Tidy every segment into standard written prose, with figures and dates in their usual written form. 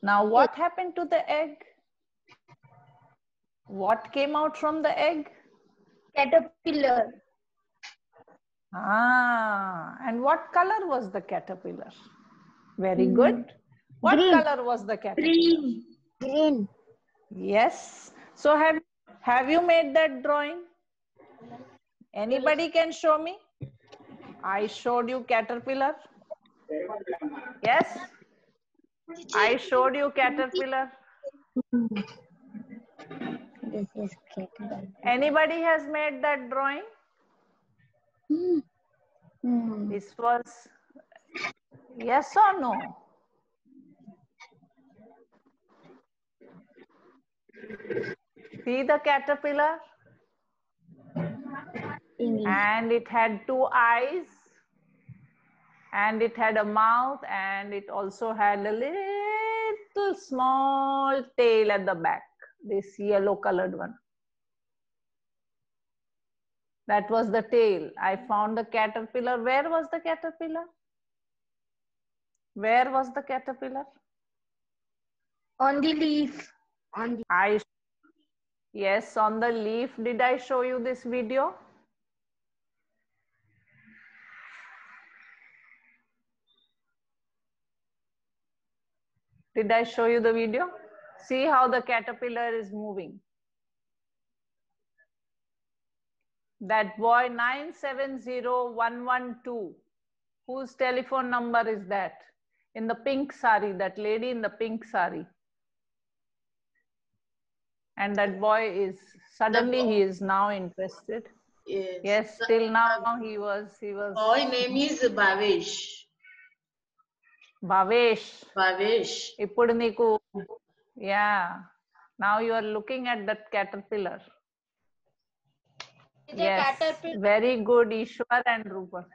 Now what happened to the egg? What came out from the egg? Caterpillar. And what color was the caterpillar? Very good. What Green. color was the caterpillar? Green. Green. Yes. So have you made that drawing? Anybody can show me? I showed you caterpillar. Yes. I showed you caterpillar. This is caterpillar. Anybody has made that drawing? This was yes or no? See the caterpillar? And it had two eyes, and it had a mouth, and it also had a little small tail at the back, this yellow colored one. That was the tail. I found the caterpillar. Where was the caterpillar? Where was the caterpillar? On the leaf. Yes, on the leaf. Did I show you this video? Did I show you the video? See how the caterpillar is moving. That boy 970112, whose telephone number is that? In the pink sari, that lady in the pink sari. And that boy is, suddenly he is now interested. Yes, till now he was. Boy name is Bhavesh. Bhavesh. Ippudu neeku, yeah. Now you are looking at that caterpillar. Yes, very good, Ishwar and Rupa.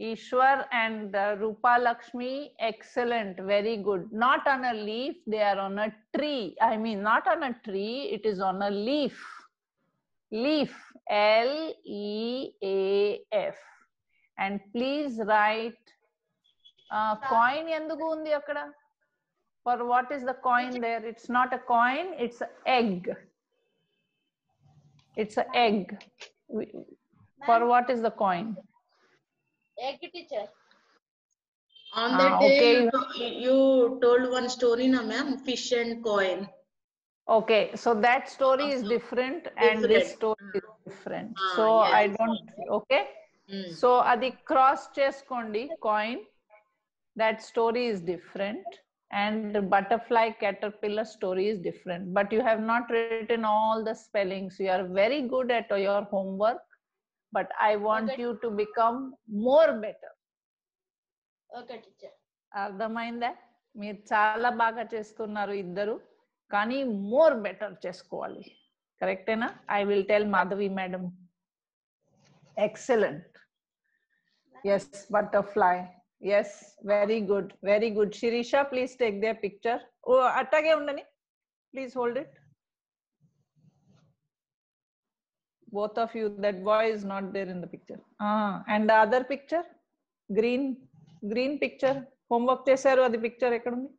Ishwar and Rupa Lakshmi, excellent, very good. Not on a leaf, they are on a tree. I mean, not on a tree, it is on a leaf. Leaf, L-E-A-F. And please write, coin enduku undi akkada? For what is the coin there? It's not a coin, it's an egg. It's an egg. For what is the coin? Egg, teacher. On that day, you told one story, na ma'am, fish and coin. Okay, so that story is different and this story is different. So yes. I don't, okay. So adi cross cheskondi, coin. That story is different. And the butterfly caterpillar story is different. But you have not written all the spellings. You are very good at your homework. But I want you to become more better. Okay, teacher. అర్థమైందా? మీరు చాలా బాగా చేస్తున్నారు ఇద్దరు, కానీ more better చేసుకోవాలి. కరెక్టేనా? I will tell Madhavi madam. Excellent. Yes, butterfly. Yes, very good, very good. Sirisha, please take their picture. ఓ అట్టాగే ఉండని, please hold it. Both of you, that boy is not there in the picture. And the other picture, green picture, homework చేశారు, అది picture ఎక్కడ ఉంది?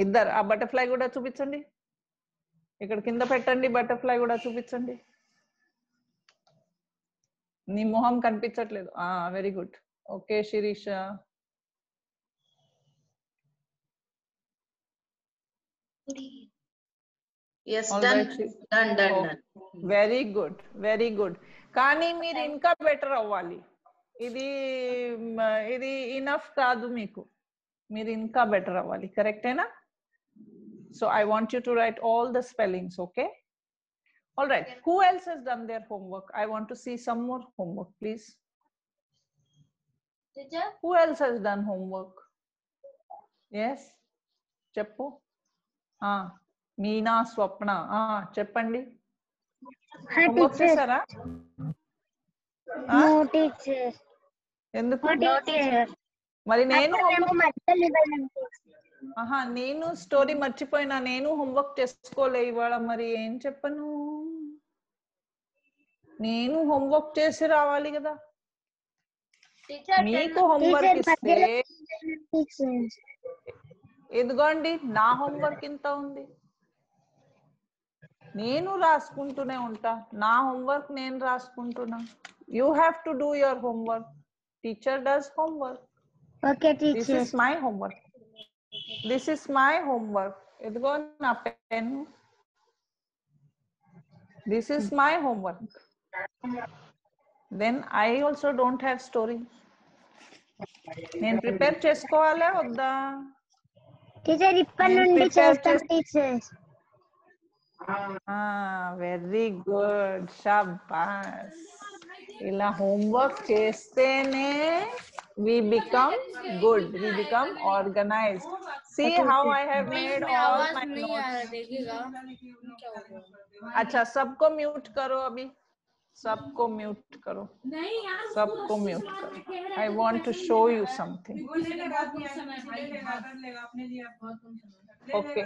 ఇద్దరు ఆ butterfly కూడా చూపించండి, ఇక్కడ కింద పెట్టండి, బటర్ఫ్లై కూడా చూపించండి. నీ మొహం కనిపించట్లేదు. Very good. Okay Shirisha. Yes, done. Very good, very good. కానీ మీరు ఇంకా బెటర్ అవ్వాలి. ఇది ఇనఫ్ కాదు మీకు, మీరు ఇంకా బెటర్ అవ్వాలి. కరెక్టేనా? So I want you to write all the spellings. Okay, all right. Who else has done their homework? I want to see some more homework, please. Who else has done homework? Yes, చెప్పు. మీనా, స్వప్న, చెప్పండి. Homework చేశారా? ఎందుకు మరి? నేను story మర్చిపోయినా, నేను homework చేసుకోలే ఇవాళ. మరి ఏం చెప్పను? నేను హోంవర్క్ చేసి రావాలి కదా. మీకు హోంవర్క్ ఇస్తే ఇదిగోండి నా హోంవర్క్ ఇంత ఉంది, నేను రాసుకుంటూనే ఉంటా, నా హోంవర్క్ నేను రాసుకుంటున్నా. You have to do your homework. Teacher does homework. Okay, this teacher. Is my homework. This is my homework. ఇదిగో నా pen. This is my homework. Then I also don't have story. నేను prepare చేసుకోవాలా వద్దా? Teacher ఇప్పటి నేను నుండి prepare చేస్తాం teacher. Very good, Shaba's. ఇలా హోంవర్క్ చేస్తేనే we become good, we become organized. See how I have made all my notes. अच्छा, सबको म्यूट करो अभी, सबको म्यूट करो, सबको म्यूट करो. I want to show you something. Okay.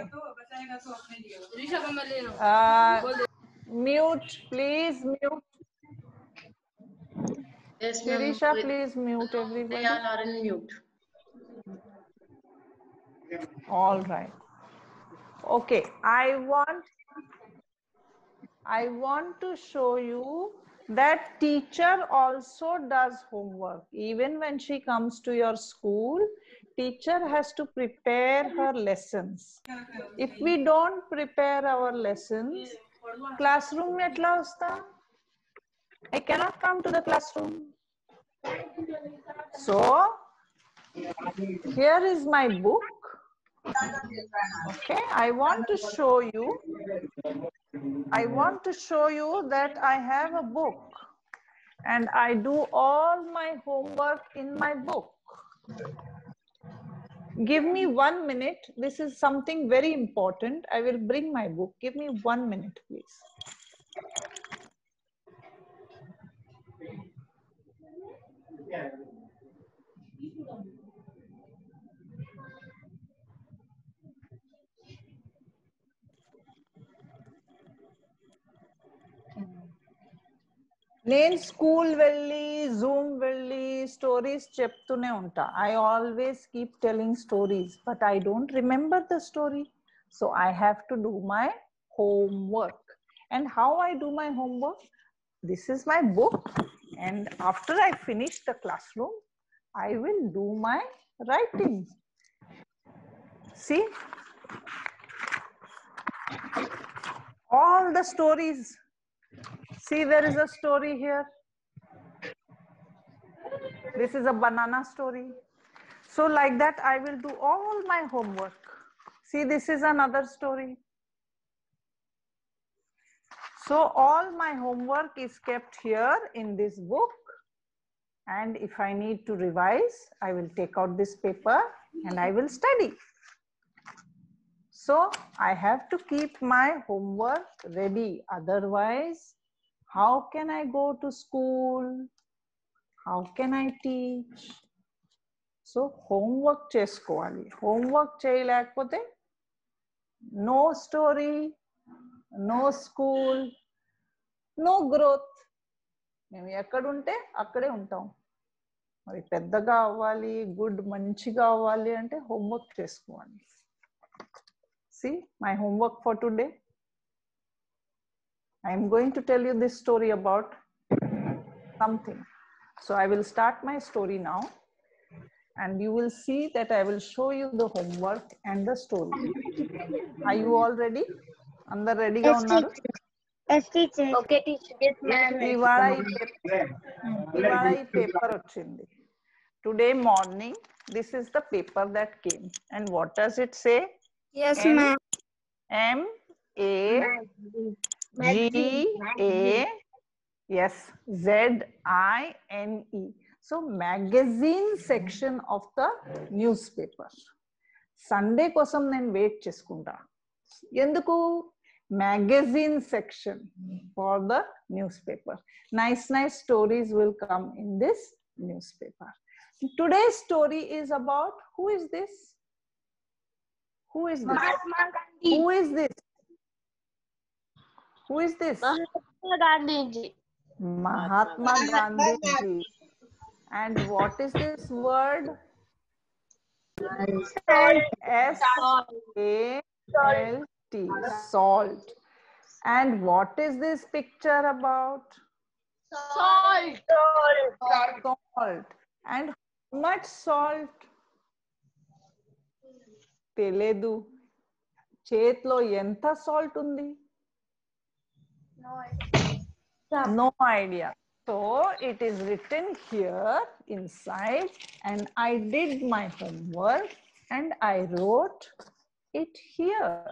Mute, please mute. Yes, ma'am. Sirisha, please mute They everybody. all are in mute. All right. Okay, I want to show you that teacher also does homework. Even when she comes to your school, teacher has to prepare her lessons. If we don't prepare our lessons, classroom etla vasta? I cannot come to the classroom. So here is my book. Okay, I want to show you that I have a book and I do all my homework in my book. Give me 1 minute. This is something very important. I will bring my book. Give me 1 minute, please. నేను school వెళ్ళి Zoom వెళ్ళి stories చెప్తూనే ఉంటా. I always keep telling stories, but I don't remember the story. So I have to do my homework. And how I do my homework? This is my book, and after I finish the classroom, I will do my writing. See, all the stories. See, there is a story here. This is a banana story. So like that, I will do all my homework. See, this is another story. So all my homework is kept here in this book. And if I need to revise, I will take out this paper and I will study. So I have to keep my homework ready. Otherwise, how can I go to school? How can I teach? So homework chesukovali. Homework cheyalekapothe no story, no school, no growth. మేము ఎక్కడుంటే అక్కడే ఉంటాం. మరి పెద్దగా అవ్వాలి, good మంచిగా అవ్వాలి అంటే హోంవర్క్ చేసుకోవాలి. See my homework for today. I am going to tell you this story about something. So I will start my story now, and you will see that I will show you the homework and the story. Are you all ready? Andar ready ga unnaru? Yes, teacher. Okay, teacher. Yes, ma'am. ఇవాళ ఈ paper వచ్చింది. Today morning, this is the paper that came. And what does it say? Yes, ma'am. MAGAZINE. So magazine section of the newspaper. Sunday kosam nenu wait cheskunta. Enduku? Magazine section for the newspaper. Nice stories will come in this newspaper. Today's story is about, who is this? Who is this? Mahatma Gandhi. Who is this? Who is this? Mahatma Gandhi ji. Mahatma Gandhi ji. And what is this word? S-A-L-T, salt. And what is this picture about? Salt. Salt. And how much salt? Teledu. చేతిలో ఎంత salt ఉంది? No idea. So it is written here inside, and I did my homework and I wrote it here.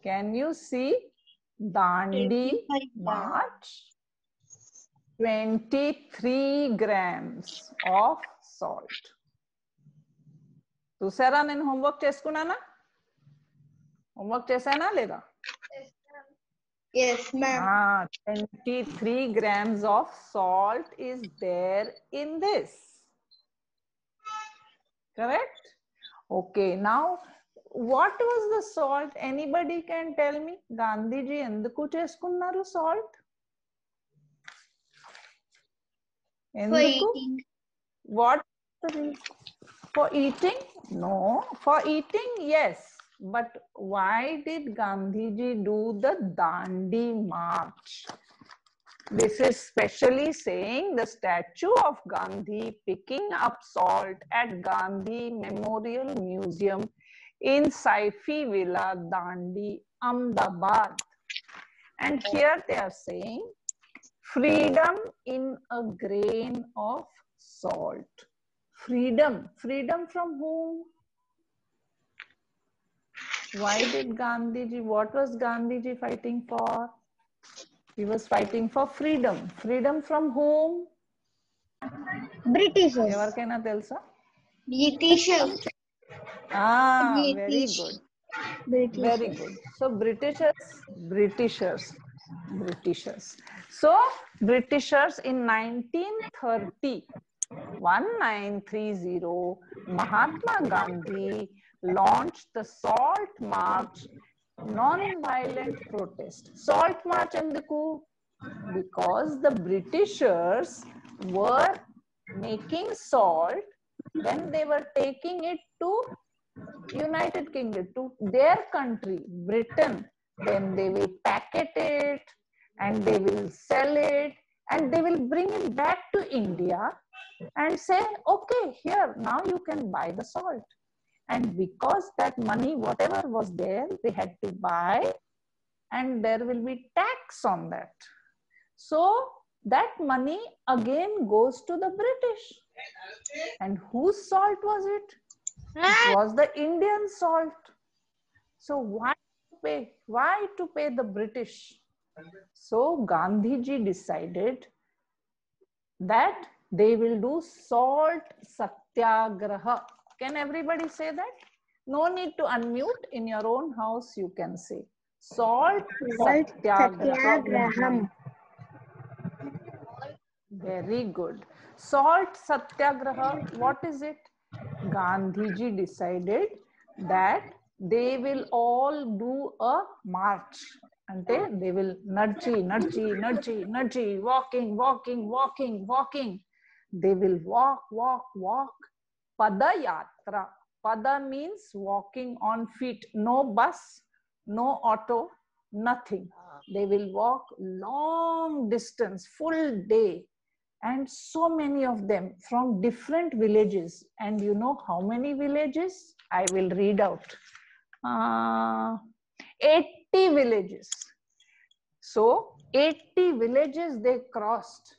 Can you see? Dandi March, 23 grams of salt. చూసారా నేను homework చేసుకున్నానా? Homework చేశానా లేదా? Yes, ma'am. 23 grams of salt is there in this. Correct? Okay, now what was the salt? Anybody can tell me? Gandhiji enduku cheskunnaru salt? For eating. What? For eating? No. For eating, yes. But why did Gandhiji do the Dandi March? This is specially saying the statue of Gandhi picking up salt at Gandhi Memorial Museum in Saifi Villa, Dandi, Ahmedabad. And here they are saying freedom in a grain of salt. Freedom. Freedom from whom? Why did Gandhiji, what was Gandhiji fighting for? He was fighting for freedom. Freedom from whom? Britishers. Evarkaina telusa? Britishers. Very good. Very good. So Britishers. So Britishers in 1930, Mahatma Gandhi launched the Salt March, non-violent protest. Salt March enduku? Because the Britishers were making salt, then they were taking it to United Kingdom, to their country, Britain. Then they will packet it and they will sell it and they will bring it back to India and say, okay, here, now you can buy the salt. And because that money, whatever was there, they had to buy, and there will be tax on that. So that money again goes to the British. And whose salt was it? It was the Indian salt. So why to pay the British? So Gandhiji decided that they will do salt satyagraha. Can everybody say that? No need to unmute. In your own house you can say salt satyagraham. Very good. Salt satyagraha, what is it? Gandhiji decided that they will all do a march. Ante they will nudgy, walking. They will walk. Padayatra. Pada means walking on feet. No bus, no auto, nothing. They will walk long distance, full day. And so many of them from different villages. And you know how many villages? I will read out. 80 villages. So 80 villages they crossed.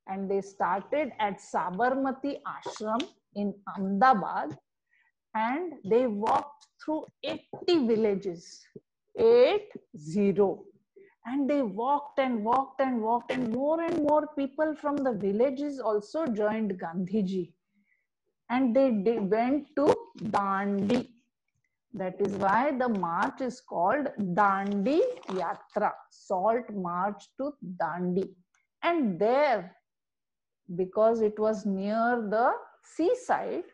And they started at Sabarmati Ashram in Ahmedabad. And they walked through 80 villages. 80. And they walked and more people from the villages also joined Gandhiji. And they went to Dandi. That is why the march is called Dandi Yatra, Salt March to Dandi. And there, because it was near the seaside,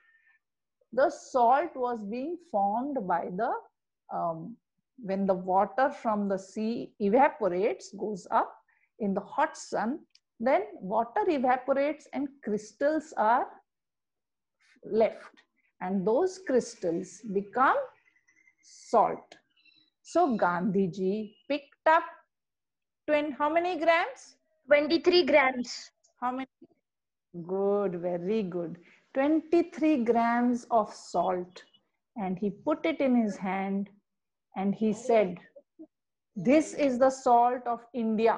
the salt was being formed by the when the water from the sea evaporates, goes up in the hot sun, then water evaporates and crystals are left. and those crystals become salt. So Gandhiji picked up how many grams? 23 grams. How many? Good, very good. 23 grams of salt, and he put it in his hand and he said, this is the salt of India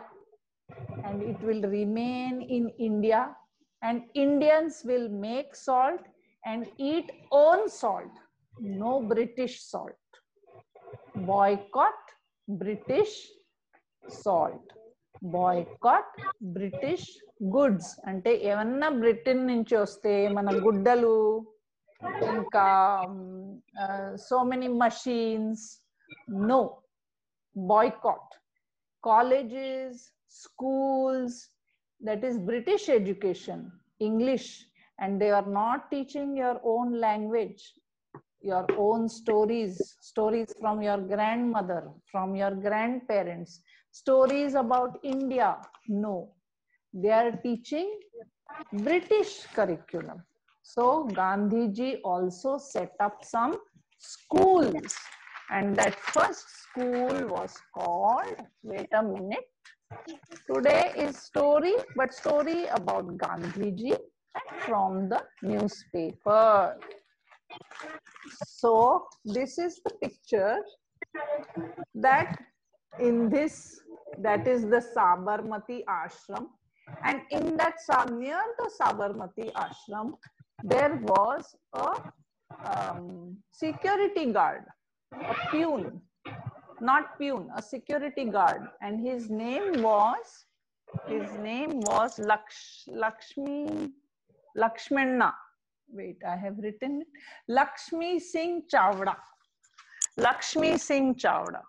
and it will remain in India, and Indians will make salt and eat own salt, no British salt. Boycott British salt. Boycott British goods. అంటే ఏమన్నా Britain నుంచి వస్తే మన గుడ్డలు ఇంకా so many machines, no, boycott. Colleges, schools, that is British education, English, and they are not teaching your own language, your own stories from your grandmother, from your grandparents, stories about India. No, they are teaching British curriculum. So Gandhiji also set up some schools, and that first school was called, wait a minute, today is story, but story about Gandhiji from the newspaper. So this is the picture that in this, that is the Sabarmati ashram, and in that near the Sabarmati ashram there was a security guard, a peon, not peon, a security guard, and his name was Lakshmana. Wait, I have written it. Lakshmi Singh Chavda. Lakshmi Singh Chavda.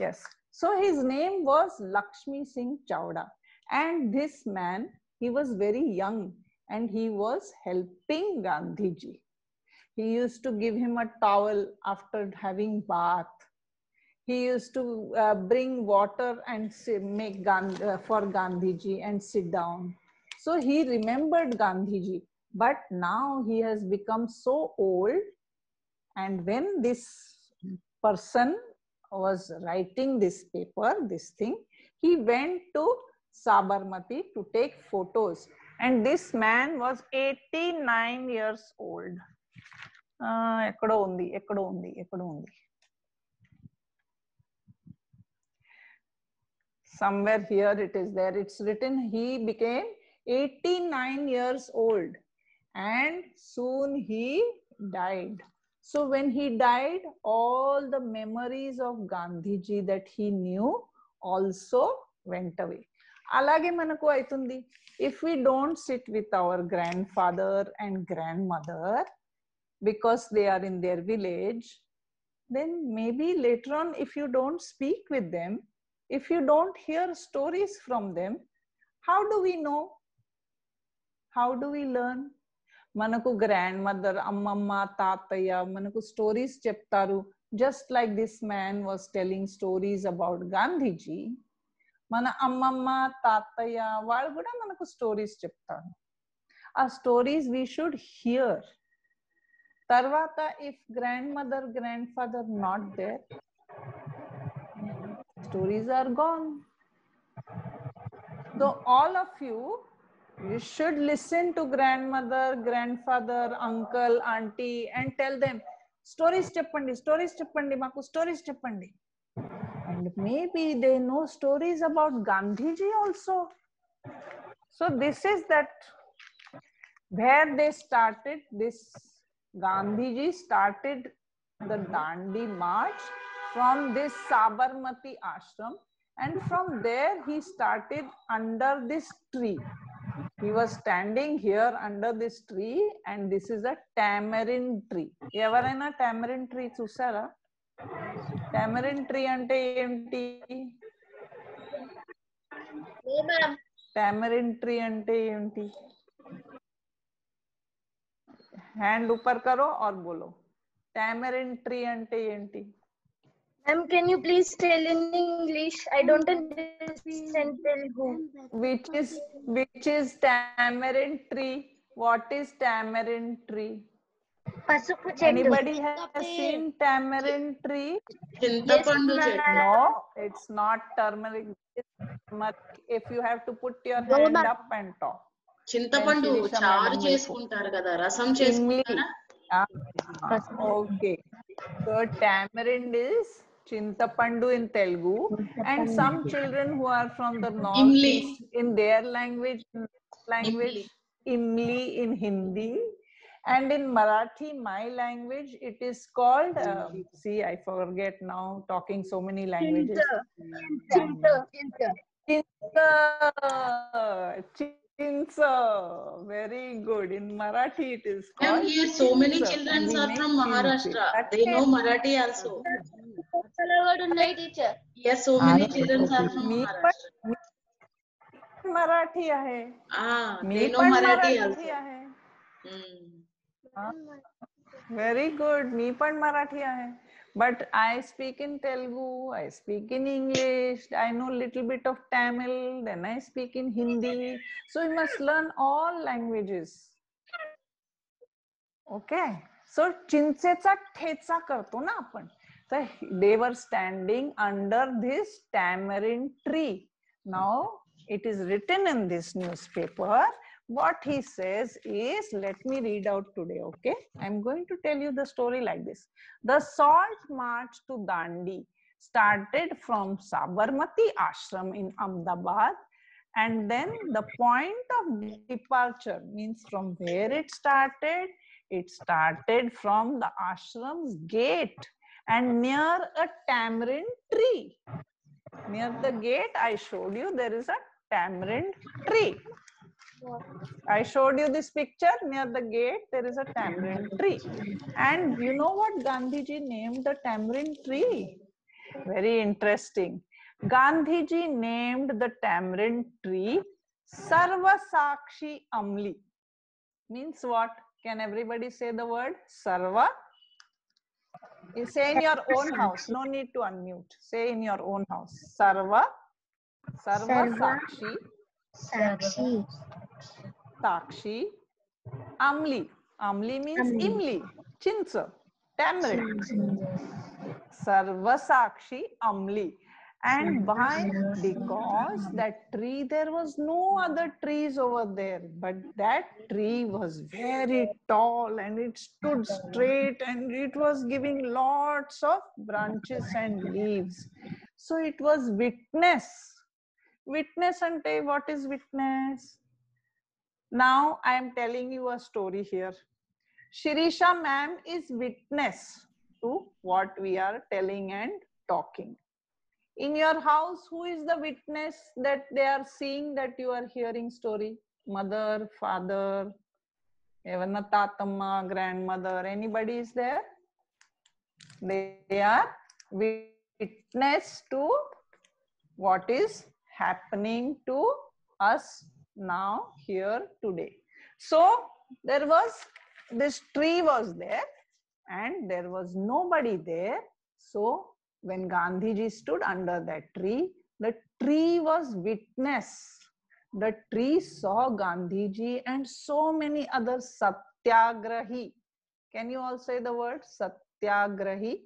Yes. So his name was Lakshmi Singh Chavda. And this man, he was very young and he was helping Gandhiji. He used to give him a towel after having bath. He used to bring water and make for Gandhiji and sit down. So he remembered Gandhiji. But now he has become so old, and when this person was writing this paper, this thing, he went to Sabarmati to take photos, and this man was 89 years old. Ekkado undi. Somewhere here it is there. It's written he became 89 years old. And soon he died. So when he died, all the memories of Gandhiji that he knew also went away. Alage manaku aitundi. If we don't sit with our grandfather and grandmother because they are in their village, then maybe later on, if you don't speak with them, if you don't hear stories from them, how do we know? How do we learn? Manaku grandmother, ammamma, tataya, manaku stories cheptaru. Just like this man was telling stories about Gandhiji, mana ammamma, tataya, వాళ్ళు కూడా మనకు stories చెప్తారు. ఆ stories we should hear. Tarvata, if grandmother, grandfather not there, stories are gone. So all of you should listen to grandmother, grandfather, uncle, auntie, and tell them, stories cheppandi, maku stories cheppandi. And maybe they know stories about Gandhiji also. So this is that where they started, this Gandhiji started the Dandi March from this Sabarmati ashram, and from there he started under this tree. He was standing here under this tree, and this is a tamarind tree. Evaraina tamarind tree chusara? Tamarind tree ante enti? Tamarind tree ante enti? Hand upar karo aur bolo. Tamarind tree ante enti? Ma'am, can you please tell in English? I don't understand Telugu. Which is tamarind tree? What is tamarind tree? Pasupu Chettu. Anybody has seen tamarind tree? Chintapandu Yes, Chettu. No, it's not turmeric. If you have to put your hand up and talk. చింతపండు Then Shirisha చారు madam will చేసుకుంటారు కదా, రసం Imli. చేసుకుంటారా? Okay. So tamarind is Chintapandu in Telugu, and some children who are from the northeast in their language, Imli in Hindi, and in Marathi, my language, it is called. See, I forget now. Talking so many languages. Chinta. Chinsa. Very good. In Marathi, it is called. Here so many chinsa, children and we are make from chinse. Maharashtra. They know Marathi also. Teacher. Yes, so many children are from me Maharashtra. पण मराठी आहे. They me know पण Marathi Marathi also. आहे. Very good. मी पण मराठी आहे. But I speak in Telugu, I speak in English, I know little bit of Tamil, then I speak in Hindi. So you must learn all languages. Okay. So चिंचेचा thecha करतो ना आपण. So they were standing under this tamarind tree. Now it is written in this newspaper. What he says is, let me read out today, okay? I'm going to tell you the story like this. The salt march to Dandi started from Sabarmati Ashram in Ahmedabad, and then the point of departure means from where it started from the ashram's gate and near a tamarind tree. Near the gate, I showed you there is a tamarind tree. I showed you this picture. Near the gate, there is a tamarind tree. And you know what Gandhiji named the tamarind tree? Very interesting. Gandhiji named the tamarind tree Sarva Sakshi Amli. Means what? Can everybody say the word Sarva? You say in your own house. No need to unmute. Say in your own house. Sarva Sakshi. Sakshi. Amli. Amli means Imli. Chinsa. Tamarind. Sarva Sakshi Amli. And why? Because that tree, there was no other trees over there, but that tree was very tall and it stood straight and it was giving lots of branches and leaves. So it was witness. Witness ante, what is witness? Now I am telling you a story here. Shirisha ma'am is witness to what we are telling and talking. In your house, who is the witness that they are seeing that you are hearing story? Mother, father, even a tatamma, grandmother, anybody is there? They are witness to what is happening to us now here today. So there was, this tree was there and there was nobody there. So when Gandhiji stood under that tree, the tree was witness. The tree saw Gandhiji and so many other satyagrahi. Can you all say the word satyagrahi?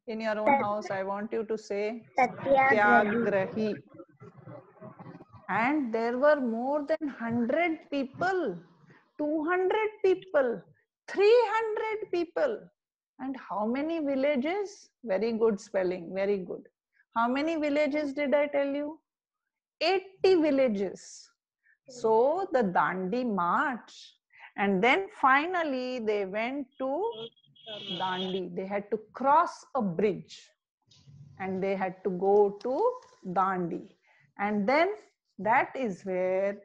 In your own house, I want you to say satyagrahi. And there were more than 100 people, 200 people, 300 people. And how many villages? Very good spelling, very good. How many villages did I tell you? 80 villages. So the Dandi march. And then finally they went to Dandi. They had to cross a bridge. And they had to go to Dandi. And then that is where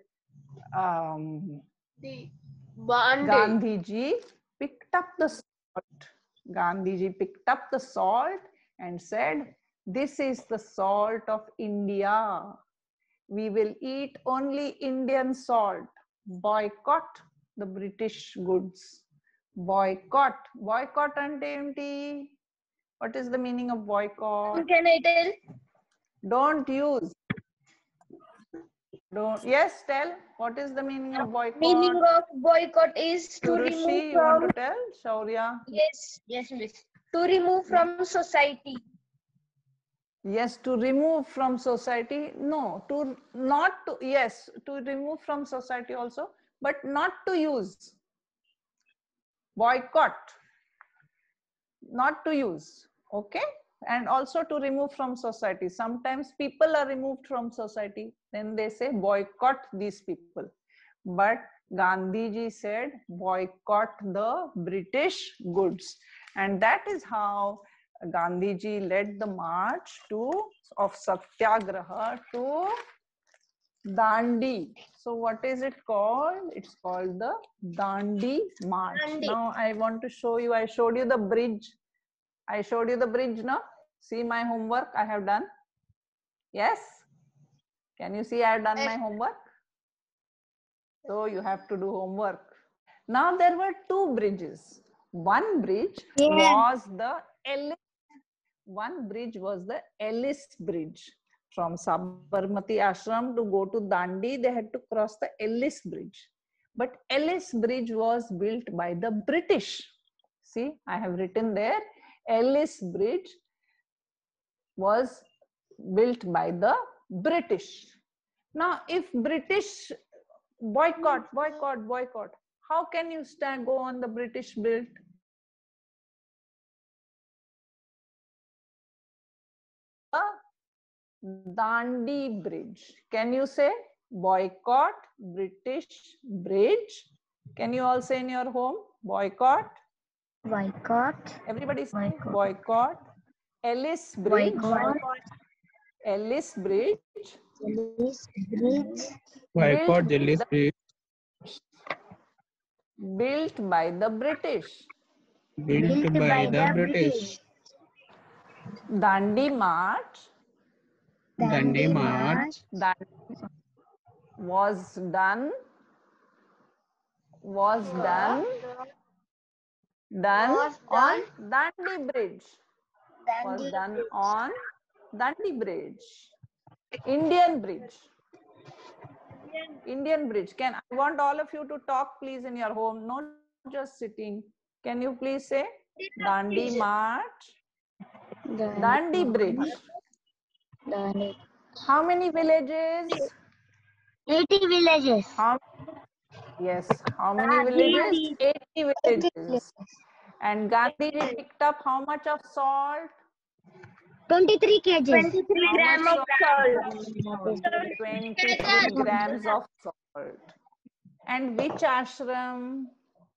Gandhiji picked up the salt. Gandhiji picked up the salt and said, this is the salt of India. We will eat only Indian salt. Boycott the British goods. Boycott. Boycott ante enti? What is the meaning of boycott? Can I tell? Don't use. Don't. Yes, tell. What is the meaning of boycott? Meaning of boycott is to remove Surushi, you from. want to tell? Shaurya? Yes, miss. To remove from society. Yes, to remove from society. No, to not to. Yes, to remove from society also, but not to use. Boycott. Not to use. Okay. And also to remove from society. Sometimes people are removed from society. Then they say boycott these people. But Gandhiji said boycott the British goods. And that is how Gandhiji led the march of Satyagraha to Dandi. So what is it called? It's called the Dandi March. Dandi. Now I want to show you, I showed you the bridge. I showed you the bridge now. See my homework I have done. Yes? Can you see I have done my homework? So you have to do homework. Now there were two bridges. One bridge was the Ellis Bridge. From Sabarmati Ashram to go to Dandi, they had to cross the Ellis Bridge. But Ellis Bridge was built by the British. See, I have written there, Ellis Bridge was built by the British. Now, if British boycott, how can you go on the British built? Dandi Bridge. Can you say boycott British Bridge? Can you all say in your home boycott? Boycott. Everybody say boycott. Ellis Bridge. Ellis Bridge. Boycott Ellis Bridge. Built by the British. Built by the British. Dandi March. Dandi March. Was done on Dandi Bridge. Was done on Dandi Bridge. Indian Bridge. Indian Bridge. I want all of you to talk please in your home, not just sitting. Can you please say Dandi March? Dandi Bridge. How many villages? 80 villages. Yes. How many villages? 80 villages. And Gandhiji picked up how much of salt? 23 kg. 23 grams of salt. 23 grams of salt. And which ashram?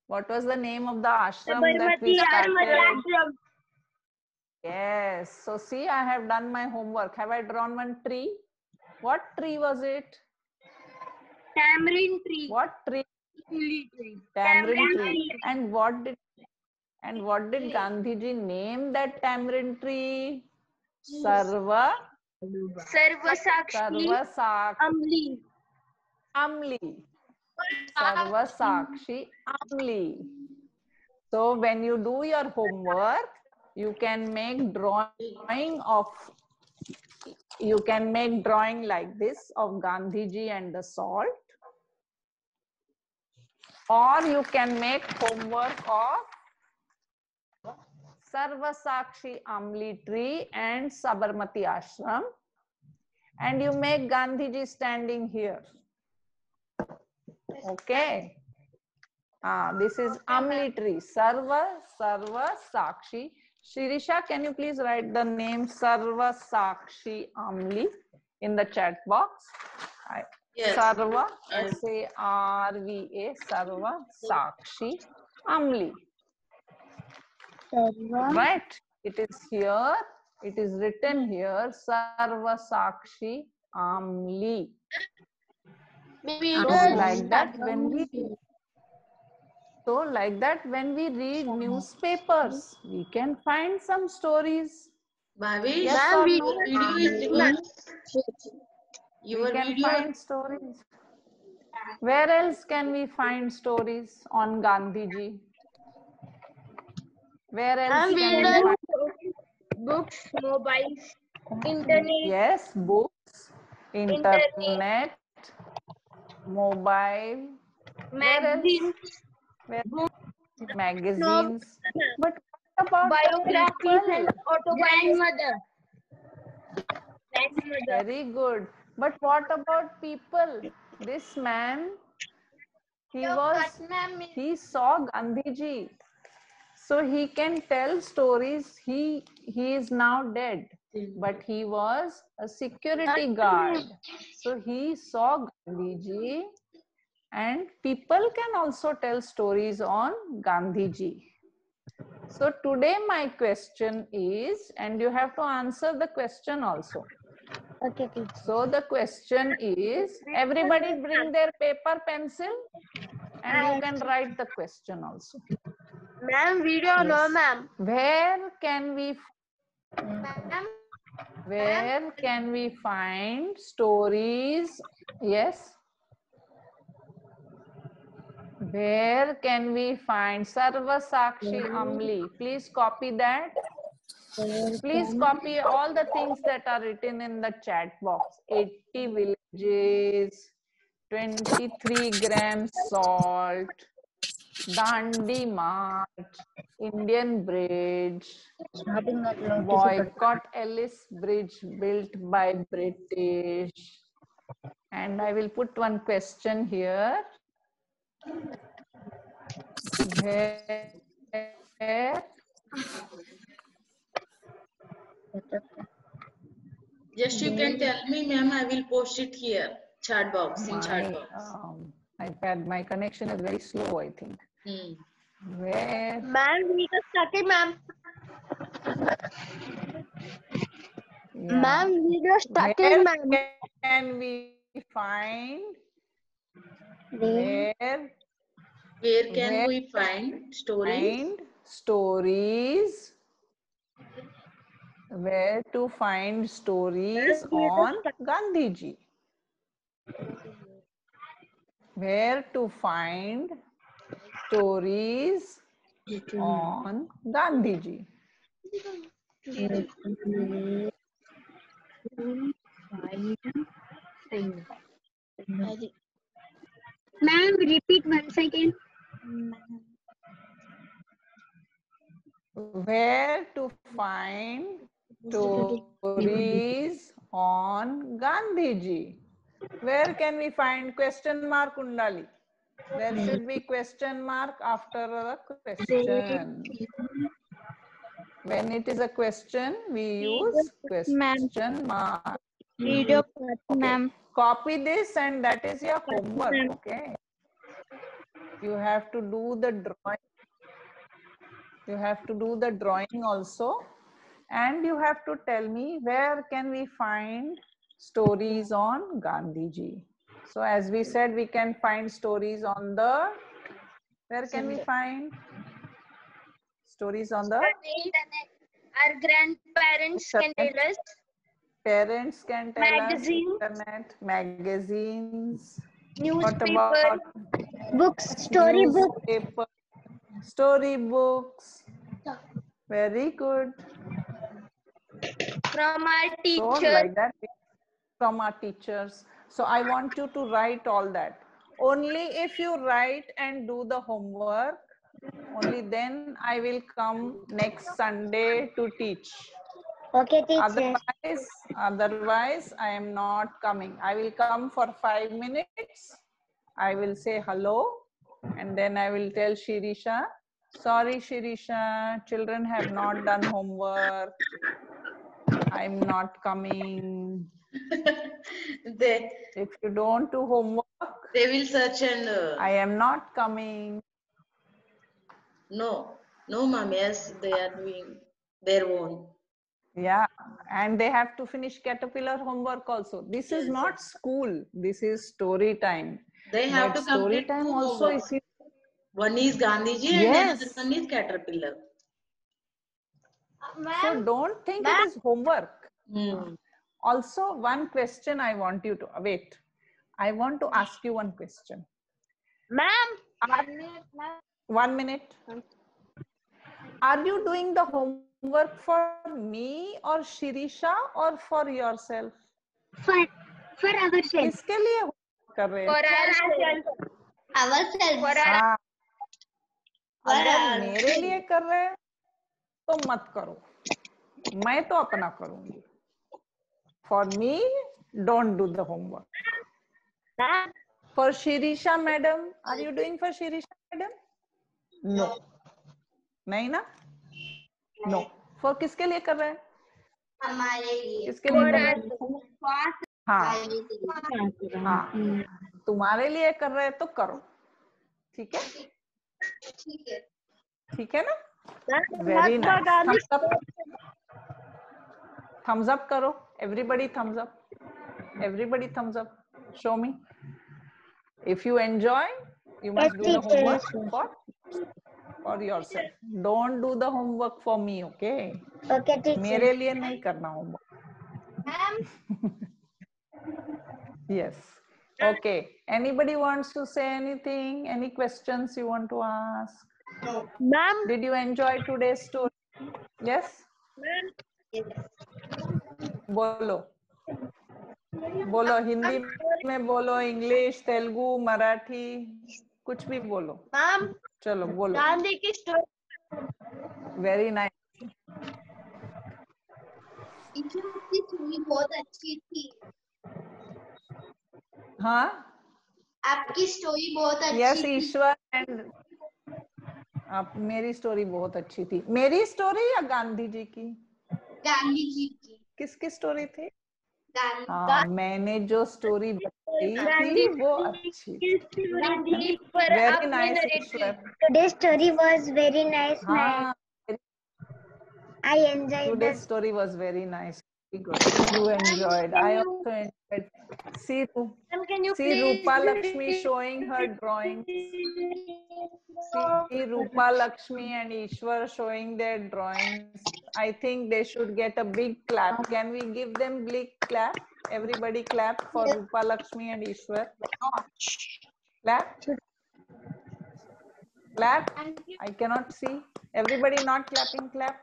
What was the name of the ashram that we started? Yes. So see, I have done my homework. Have I drawn one tree? What tree was it? Tamarind tree. What tree? Tamarind tree. And what did Gandhiji name that tamarind tree? Sarva Sakshi Amli. Sarva Sakshi Amli. So when you do your homework, you can make drawing like this of Gandhiji and the salt. Or you can make homework of Sarva Sakshi Amli tree and Sabarmati Ashram. And you make Gandhiji standing here. Okay. This is Amli tree. Sarva Sakshi. Shirisha, can you please write the name Sarva Sakshi Amli in the chat box? Yes. Sarva, S-A-R-V-A, Sarva Sakshi Amli. Right? It is here. It is written here. Sarva Sakshi Amli. So like that when we read newspapers, we can find some stories. Bhavish, yes or no? Video is reversed. We can find stories. Where else can we find stories on Gandhiji? Where else can we find? Books, mobiles, internet. Yes, books, internet, mobile, Magazines, where books, magazines. But what about biographies, the and people? grandmother. Grandmother. Very good. But what about people? This man, he saw Gandhiji. So he can tell stories. He is now dead, but he was a security guard. So he saw Gandhiji, and people can also tell stories on Gandhiji. So today my question is, and you have to answer the question also. Okay, teacher. So the question is, everybody bring their paper, pencil, and you can write the question also. Ma'am, video no, Yes. ma'am. Where can Ma'am, we find stories? Yes. Where can we find Sarva Sakshi Amli? Please copy that. Please copy all the things that are written in the chat box. 80 villages, 23 grams salt, Dandi March, Indian Bridge, boycott Ellis Bridge built by British. And I will put one question here. Where Just you can tell me, ma'am, I will post it here. Chat box, in chat box. iPad, my connection is very slow, I think. Where? ma'am, we are stuck in, ma'am. Yeah. Ma'am, we are stuck Where in, ma'am. can we find? Where can we find stories? Find stories. Where to find stories on Gandhiji? Where to find stories on Gandhiji? Ma'am, repeat once again. Where to find stories on Gandhiji? Where can we find question mark Undali? There should be question mark after the question. When it is a question, we use question mark. Video, Okay. Copy this and that is your homework. Okay. You have to do the drawing. You have to do the drawing also. And you have to tell me where can we find stories on Gandhiji. So as we said, we can find stories on the, where can we find stories on the? Our grandparents can tell us. Parents can tell Magazines. us, internet, magazines. Newspaper. What about Books, storybooks. newspaper, storybooks? Very good. From our So teacher. like that, from our teachers. So I want you to write all that. Only if you write and do the homework, only then I will come next Sunday to teach. Okay, teacher. Otherwise, I am not coming. I will come for 5 minutes. I will say hello, and then I will tell Shirisha, sorry Shirisha, children have not done homework. I'm not coming. If you don't do homework, they will search and I am not coming. No, ma'am. Yes, they are doing their own. Yeah, and they have to finish Caterpillar homework also. This is not school. This is story time. They have to complete story time two also. homeworks. One is Gandhiji and another one is Caterpillar. So don't think it is homework. Hmm. Also, one question I want you to wait. I want to ask you one question. Ma'am. 1 minute. Are you doing the homework for me or Shirisha or for yourself? For ourselves. किसके लिए कर रहे For हैं? ourselves. हाँ, अगर मेरे लिए कर रहे हैं तो मत करो, मैं तो अपना करूंगी. For me, don't do the homework. For Shirisha madam, are you doing for Shirisha madam? No. नहीं ना? No. For किसके लिए कर रहे हैं? हमारे लिए. किसके लिए कर रहे हैं? हाँ हाँ, तुम्हारे लिए कर रहे हैं तो करो. ठीक है? ठीक है ना? Very nice. Thumbs up करो. Everybody thumbs up. Everybody thumbs up. Show me. If you enjoy, you must do the homework for yourself. Don't do the homework for me, okay? Okay, teacher. मेरे लिए नहीं करना homework. Yes. Okay. Anybody wants to say anything? Any questions you want to ask? Ma'am. Did you enjoy today's story? Yes? बोलो. बोलो, हिंदी में बोलो, English, Telugu, Marathi, कुछ भी बोलो. मैम, चलो बोलो. गांधी की स्टोरी. Very nice. आपकी स्टोरी बहुत अच्छी थी. हाँ, आपकी स्टोरी बहुत अच्छी यस थी. ईश्वर एंड आप. मेरी स्टोरी बहुत अच्छी थी. मेरी स्टोरी या गांधी जी की? गांधी जी की. किसकी स्टोरी थी? गांधी. हाँ, मैंने जो स्टोरी बताई थी वो अच्छी थी. पर very nice Ishwar. Today's story was very nice. हाँ, I enjoyed today's that. story was very nice. Very good. You enjoyed. I also enjoyed. See, Ma'am, can you see please Rupa Lakshmi showing her drawings. See Rupa Lakshmi and Ishwar showing their drawings. I think they should get a big clap. Can we give them big clap? Everybody clap for Rupa Lakshmi and Ishwar. Clap. Clap. I cannot see. Everybody not clapping, clap.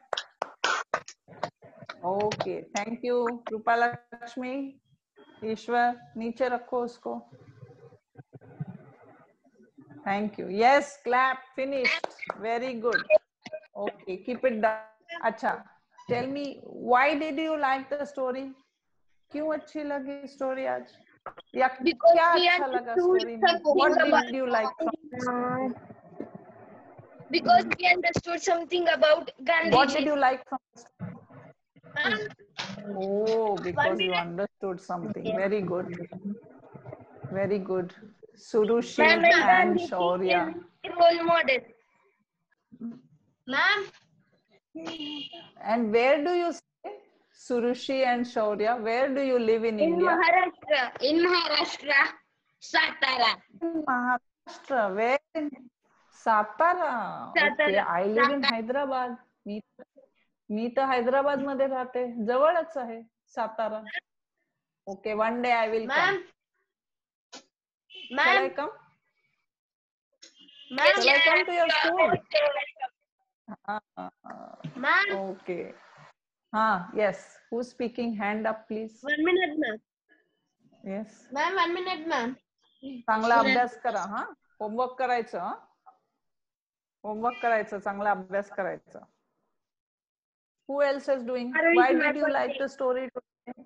Okay, thank you. Rupa Lakshmi, Ishwar, नीचे रखो उसको. Thank you. Yes, clap. Finished. Very good. Okay, keep it down. अच्छा, tell me, why did you like the story? क्यों अच्छी लगी story आज? या क्या अच्छा लगा story में? What did you like from the story? Because we understood something about Gandhi. What did you like from the story? Oh, because you understood something. Very good. Very good. Surushi and Shaurya. Role model. Ma'am. And where do you stay? Surushi and Shaurya, where do you live in India? Maharashtra. In Maharashtra. Satara. In Maharashtra. Where? In Satara. Okay, I live in Hyderabad. मी तर हैदराबाद मध्ये राहते. जवळच आहे Satara. Okay, one day I will come. Shall I come? Shall I come to your school? Ma'am. Okay. Yes. Who's speaking? Hand up, please. 1 minute, ma'am. Yes. Ma'am, 1 minute, ma'am. चांगला अभ्यास करा. हा, homework करायचं. होमवर्क करायचं, चांगला अभ्यास करायचा. Who else is doing? Why did you like the story today?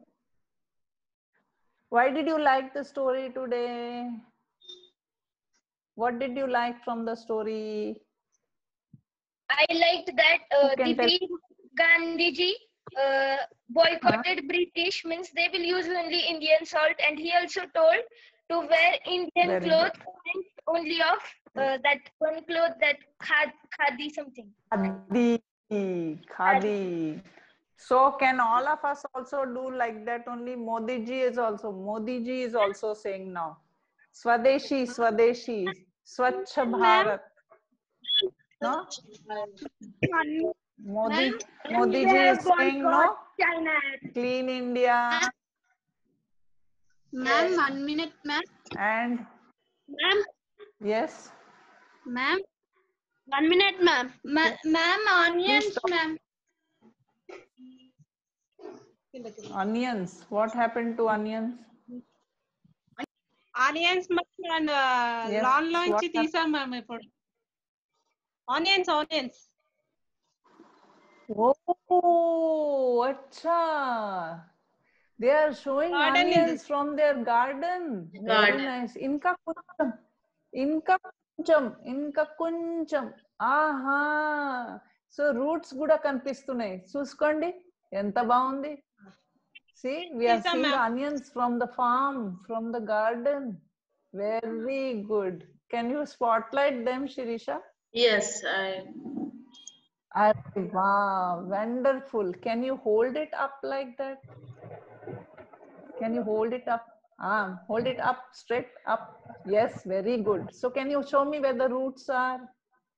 Why did you like the story today? What did you like from the story? I liked that Gandhiji boycotted British, means they will use only Indian salt, and he also told to wear Indian clothes and only of that one cloth, that khadi something. Khadi. So can all of us also do like that? Only Modi ji is also saying now, Swadeshi, Swadeshi, Swachh Bharat. No? Modi ji is saying no. China. Clean India. Ma'am, 1 minute, ma'am. And Ma'am. yes. Ma'am. 1 minute, ma'am. Ma'am, onions, ma'am. Onions. What happened to onions? Onions మనం Yes, lawn లోంచి what తీసాం ma'am ఇప్పుడు. Onions Oh, acha. They are showing Garden onions from their garden. Very Garden. nice. Inka kuncham. Aha. So roots kuda kanipistunayi. Chuskondi. Enta baagundi. See, we are seeing the onions from the farm, from the garden. Very good. Can you spotlight them, Shirisha? Yes, Wow, wonderful. Can you hold it up like that? Can you hold it up? Hold it up, straight up. Yes, very good. So can you show me where the roots are?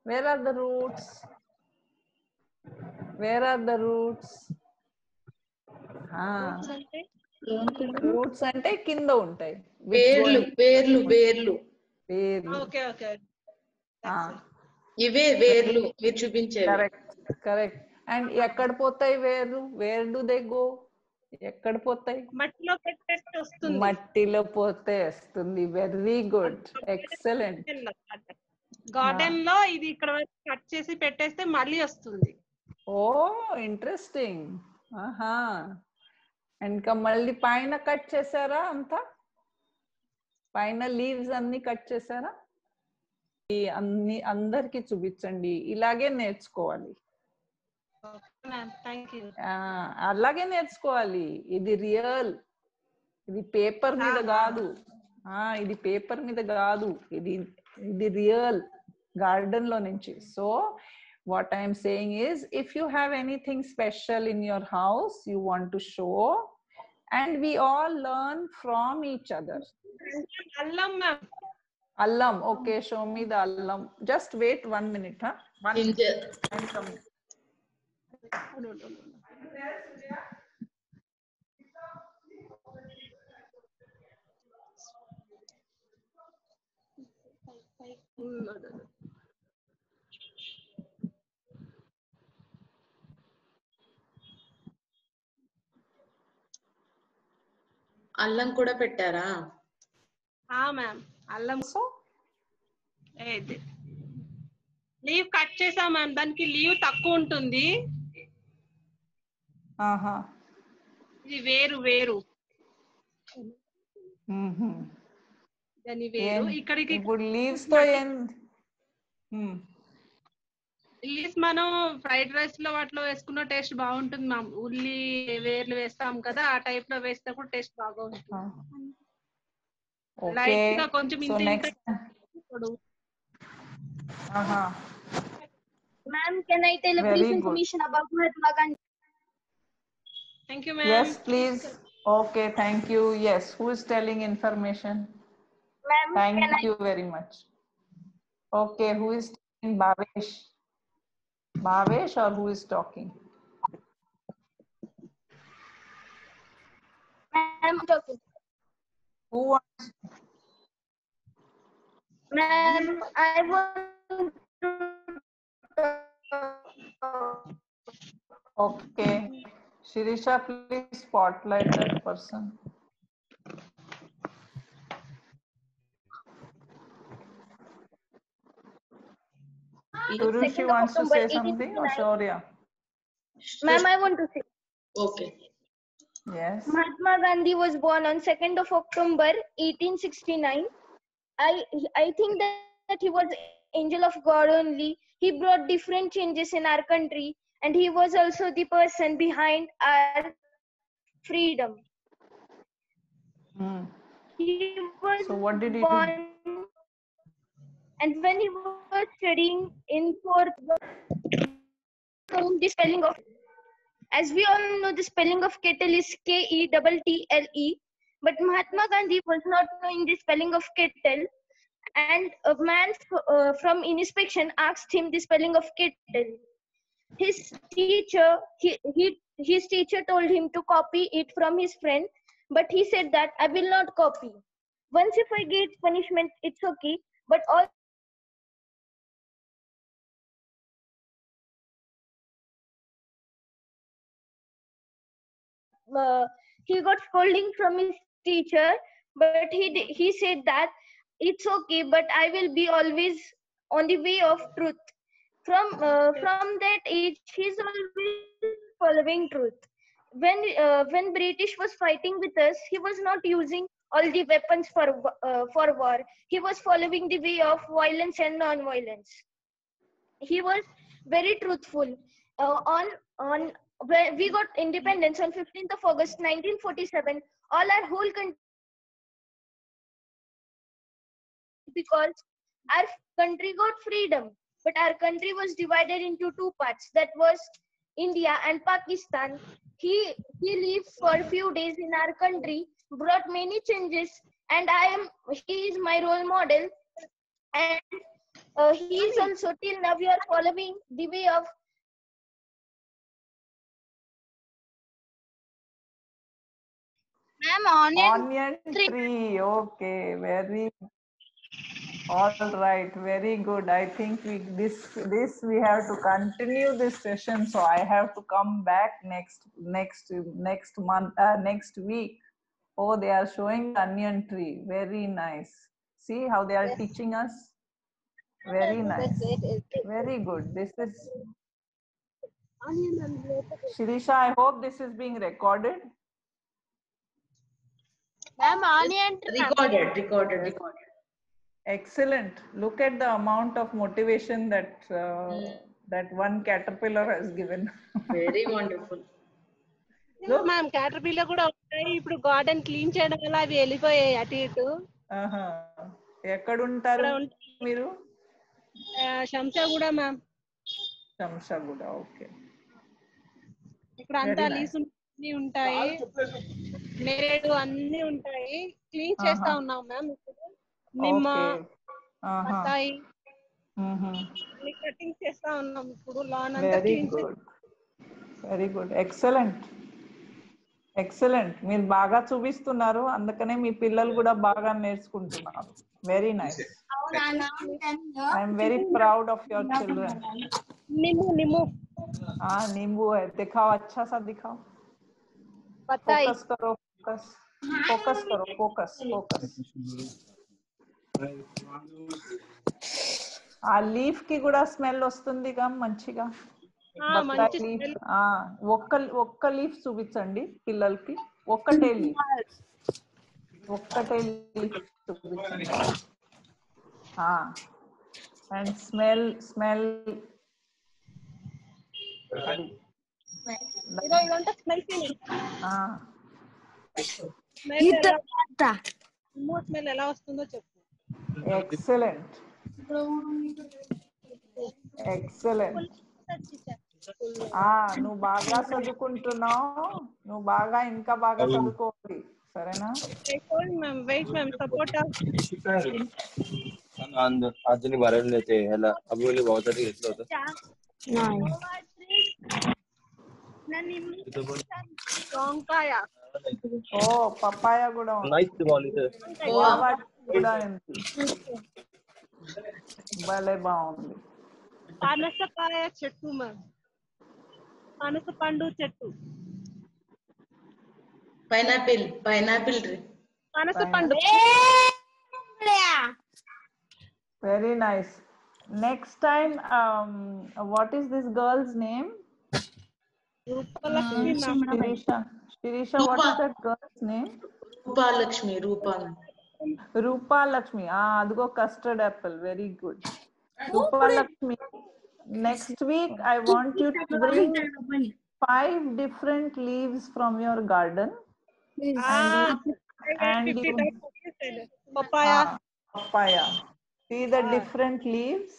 Where are the roots? Where are the roots? Roots ante kinda untayi. వేర్లు. Okay okay. ఇవే వేర్లు మీరు చూపించేవి. Correct. And ఎక్కడ పోతాయి వేర్లు? Wear do they go? ఎక్కడ పోతాయి? మట్టిలో పెట్టేస్తే వస్తుంది. మట్టిలో పోతే వస్తుంది. Very good, excellent. గార్డెన్ లో ఇది ఇక్కడ కట్ చేసి పెట్టేస్తే మళ్ళీ వస్తుంది. ఓ ఇంట్రెస్టింగ్. ఆహా. ఇంకా మళ్ళీ పైన కట్ చేశారా? అంతా పైన లీవ్స్ అన్ని కట్ చేశారా? అన్ని అందరికి చూపించండి. ఇలాగే నేర్చుకోవాలి. అలాగే నేర్చుకోవాలి. ఇది రియల్, ఇది పేపర్ మీద కాదు. ఇది పేపర్ మీద కాదు, ఇది రియల్ గార్డెన్ లో నుంచి. So what I am saying is, if you have anything special in your house you want to show, and we all learn from each other. Allam, okay, show me the allam. Just wait 1 minute, huh? I'm coming. అల్లం కూడా పెట్టారా? Ma'am అల్లం leave cut చేసా ma'am. దానికి leave తక్కువ ఉంటుంది. ఇది వేరు దాని వేరు. ఇక్కడికి ఇప్పుడు లీవ్స్ తో లీవ్స్ మనం ఫ్రైడ్ రైస్ లో వాటిలో వేసుకున్న టేస్ట్ బాగుంటుంది మ్యామ్. ఉల్లి వేర్లు వేస్తాం కదా, ఆ టైప్ లో వేస్తే కూడా టేస్ట్ బాగా ఉంటుంది. లైట్ గా కొంచెం Ma'am, can I tell a brief information about Mahatma Gandhi? Thank you, ma'am. Yes, please. Okay, thank you. Yes, who is telling information? Ma'am, thank you very much. Okay, who is telling? Bhavesh, or who is talking? Ma'am, talking. Who wants? Ma'am, I want to. Okay, Shirisha, please spotlight that person. Surushi wants to say something, or Shaurya? Ma'am, I want to say. Okay. Yes. Mahatma Gandhi was born on 2nd of October 1869. I think that he was angel of God only. He brought different changes in our country, and he was also the person behind our freedom. He was so what did he born, do? and when he was studying in 4th, the spelling of, as we all know, the spelling of kettle is Kettle, but Mahatma Gandhi was not knowing the spelling of kettle, and a man from inspection asked him the spelling of kettle. His teacher told him to copy it from his friend, but he said that I will not copy. Once if I get punishment, it's okay, but all he got scolding from his teacher but he said that it's okay, but I will be always on the way of truth. From that age, he's always following truth. When British was fighting with us, he was not using all the weapons for war. He was following the way of violence and non-violence. He was very truthful. On when we got independence on 15th of August 1947, all our whole country, because our country got freedom, but our country was divided into two parts. That was India and Pakistan. He lived for a few days in our country, brought many changes, and he is my role model, and he is also till now we are following the way of onion tree. Okay, very all right, very good. I think this we have to continue this session, so I have to come back next month, next week. Oh, they are showing the onion tree. Very nice. See how they are teaching us. Very nice. Very good. This is Shirisha. I hope this is being recorded. Ma'am, onion Recorded. Excellent. Look at the amount of motivation that that one caterpillar has given. Very wonderful. Ma'am caterpillar కూడా ఉంటాయి. ఇప్పుడు garden clean చేయడం వల్ల అవి వెళ్ళిపోయాయి అటు ఇటు. ఎక్కడుంటారు మీరు? శంషాగూడ మ్యామ్. శంషాగూడ, ఓకే. ఇక్కడ అంతా లీవ్స్ ఉంటాయి, నేరేడు అన్ని ఉంటాయి. క్లీన్ చేస్తా ఉన్నాం మ్యామ్. ఇప్పుడు నిమ్మ, బత్తాయి కటింగ్ చేస్తా ఉన్నాం. ఇప్పుడు లాన్ అంతా క్లీన్ చేస్తాం. Very good, excellent excellent. మీరు బాగా చూపిస్తున్నారు, అందుకనే మీ పిల్లలు కూడా బాగా నేర్చుకుంటున్నారు. Very nice. I'm very proud of your children. नींबू हाँ नींबू है, दिखाओ अच्छा सा दिखाओ. फोकस करो, फोकस करो, फोकस. ఆ లీఫ్ కి కూడా స్మెల్ వస్తుందిగా మంచిగా. ఒక్క లీఫ్ చూపించండి పిల్లలకి. ఒక్కటే లీఫ్ చూపించండి. అండ్ స్మెల్ స్మెల్ ఎలా వస్తుందో చెప్పు. ఎక్సలెంట్. నువ్వు బాగా చదువుకుంటున్నావు, నువ్వు బాగా ఇంకా బాగా చదువుకోవాలి, సరేనా? आज नहीं बारे में लेते हैं ना, अभी वाले बहुत सारे इसलिए होता ఓ పపాయ కూడా नाइस वाली से భలే బాగుంది. పనసకాయ చెట్టు మ్యామ్, పనస పండు చెట్టు. Pineapple tree. పనస పండు. Very nice. Next time, what is this girl's name? Shirisha, what is that girl's name? Rupa Lakshmi. Adgo custard apple. Very good. Rupa Lakshmi. Next week, I want you to bring 5 different leaves from your garden. And papaya. See the different leaves.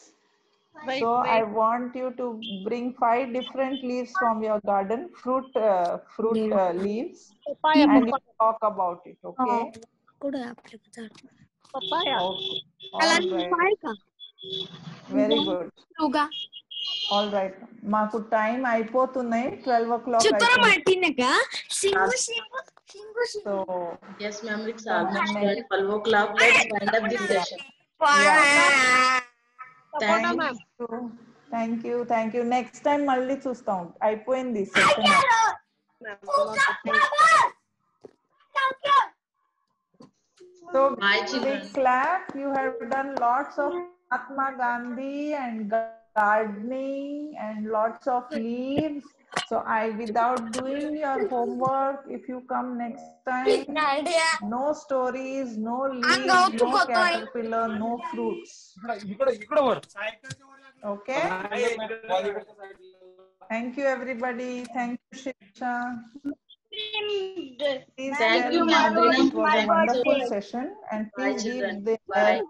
So I want you to bring 5 different leaves from your garden, fruit leaves, and you talk about it. Okay? Papaya. Very good. All right. మాకు time అయిపోతున్నాయి, 12 o'clock. So yes ma'am, it's almost 12 o'clock. Let's wind up this session. Thank you. Next time మళ్ళీ చూస్తాం. అయిపోయింది session. So Bye, big children. clap. You have done lots of Mahatma Gandhi and gardening and lots of leaves. So without doing your homework, if you come next time, no stories, no leaves, no caterpillar, no fruits. Okay. Thank you, everybody. Thank you, Shiksha. Please Thank tell you, ma'am. Madhu it was a Thank wonderful you. session, and Bye, please children. give the Bye.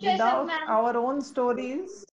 without our own stories.